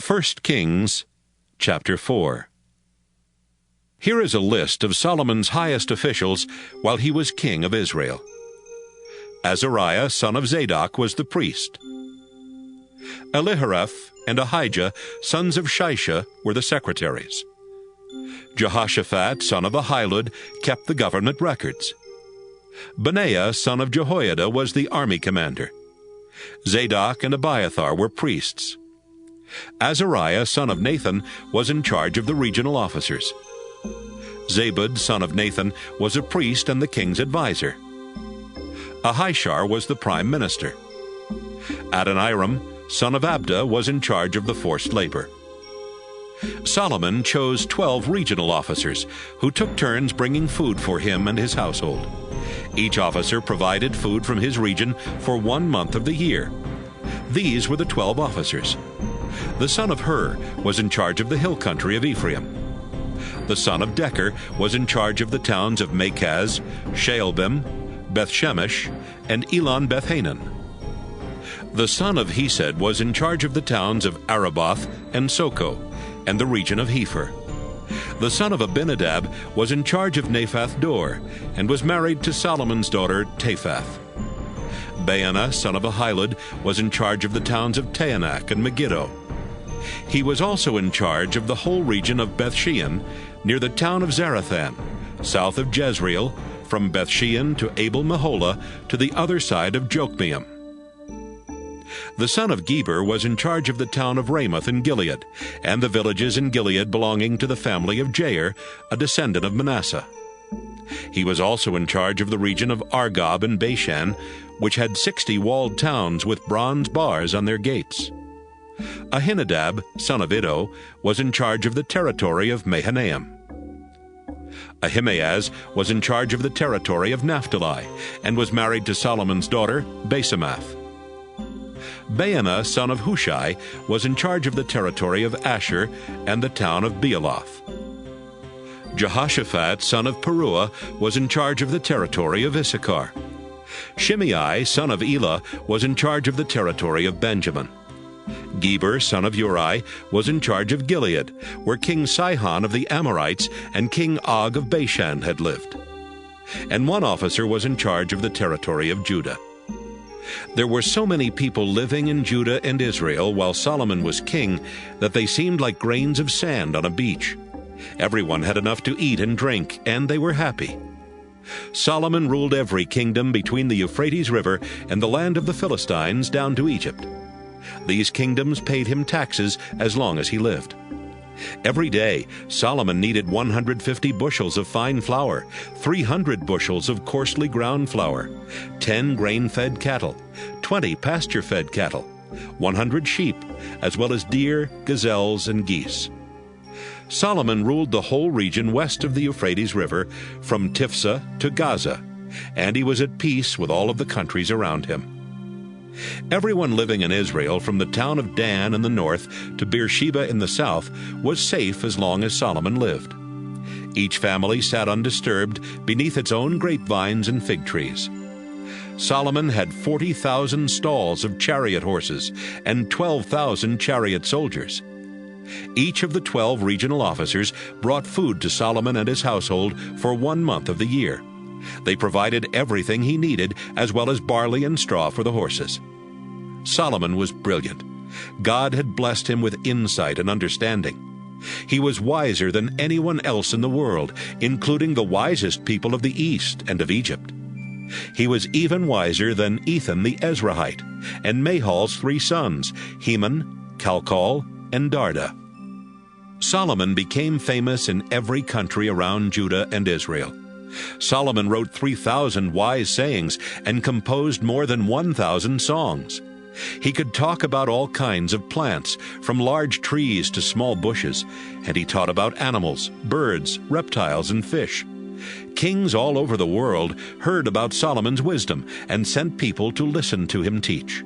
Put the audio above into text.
1 Kings chapter 4. Here is a list of Solomon's highest officials while he was king of Israel. Azariah, son of Zadok, was the priest. Elihareph and Ahijah, sons of Shisha, were the secretaries. Jehoshaphat, son of Ahilud, kept the government records. Benaiah, son of Jehoiada, was the army commander. Zadok and Abiathar were priests. Azariah, son of Nathan, was in charge of the regional officers. Zabud, son of Nathan, was a priest and the king's advisor. Ahishar was the prime minister. Adoniram, son of Abda, was in charge of the forced labor. Solomon chose 12 regional officers, who took turns bringing food for him and his household. Each officer provided food from his region for 1 month of the year. These were the 12 officers. The son of Hur was in charge of the hill country of Ephraim. The son of Decher was in charge of the towns of Makaz, Shaalbim, Bethshemesh, and Elon Bethhanan. The son of Hesed was in charge of the towns of Araboth and Soko, and the region of Hepher. The son of Abinadab was in charge of Naphath Dor, and was married to Solomon's daughter Taphath. Baana, son of Ahilud, was in charge of the towns of Taanach and Megiddo. He was also in charge of the whole region of Bethshean, near the town of Zarathan, south of Jezreel, from Bethshean to Abel-Meholah, to the other side of Jokmeam. The son of Geber was in charge of the town of Ramoth in Gilead, and the villages in Gilead belonging to the family of Jair, a descendant of Manasseh. He was also in charge of the region of Argob and Bashan, which had 60 walled towns with bronze bars on their gates. Ahinadab, son of Iddo, was in charge of the territory of Mahanaim. Ahimaaz was in charge of the territory of Naphtali, and was married to Solomon's daughter Basemath. Baana, son of Hushai, was in charge of the territory of Asher and the town of Bealoth. Jehoshaphat, son of Peruah, was in charge of the territory of Issachar. Shimei, son of Elah, was in charge of the territory of Benjamin. Geber, son of Uri, was in charge of Gilead, where King Sihon of the Amorites and King Og of Bashan had lived. And one officer was in charge of the territory of Judah. There were so many people living in Judah and Israel while Solomon was king that they seemed like grains of sand on a beach. Everyone had enough to eat and drink, and they were happy. Solomon ruled every kingdom between the Euphrates River and the land of the Philistines down to Egypt. These kingdoms paid him taxes as long as he lived. Every day, Solomon needed 150 bushels of fine flour, 300 bushels of coarsely ground flour, 10 grain-fed cattle, 20 pasture-fed cattle, 100 sheep, as well as deer, gazelles, and geese. Solomon ruled the whole region west of the Euphrates River, from Tiphsah to Gaza, and he was at peace with all of the countries around him. Everyone living in Israel, from the town of Dan in the north to Beersheba in the south, was safe as long as Solomon lived. Each family sat undisturbed beneath its own grapevines and fig trees. Solomon had 40,000 stalls of chariot horses and 12,000 chariot soldiers. Each of the 12 regional officers brought food to Solomon and his household for 1 month of the year. They provided everything he needed, as well as barley and straw for the horses. Solomon was brilliant. God had blessed him with insight and understanding. He was wiser than anyone else in the world, including the wisest people of the East and of Egypt. He was even wiser than Ethan the Ezrahite, and Mahal's 3 sons, Heman, Calcol, and Darda. Solomon became famous in every country around Judah and Israel. Solomon wrote 3,000 wise sayings and composed more than 1,000 songs. He could talk about all kinds of plants, from large trees to small bushes, and he taught about animals, birds, reptiles, and fish. Kings all over the world heard about Solomon's wisdom and sent people to listen to him teach.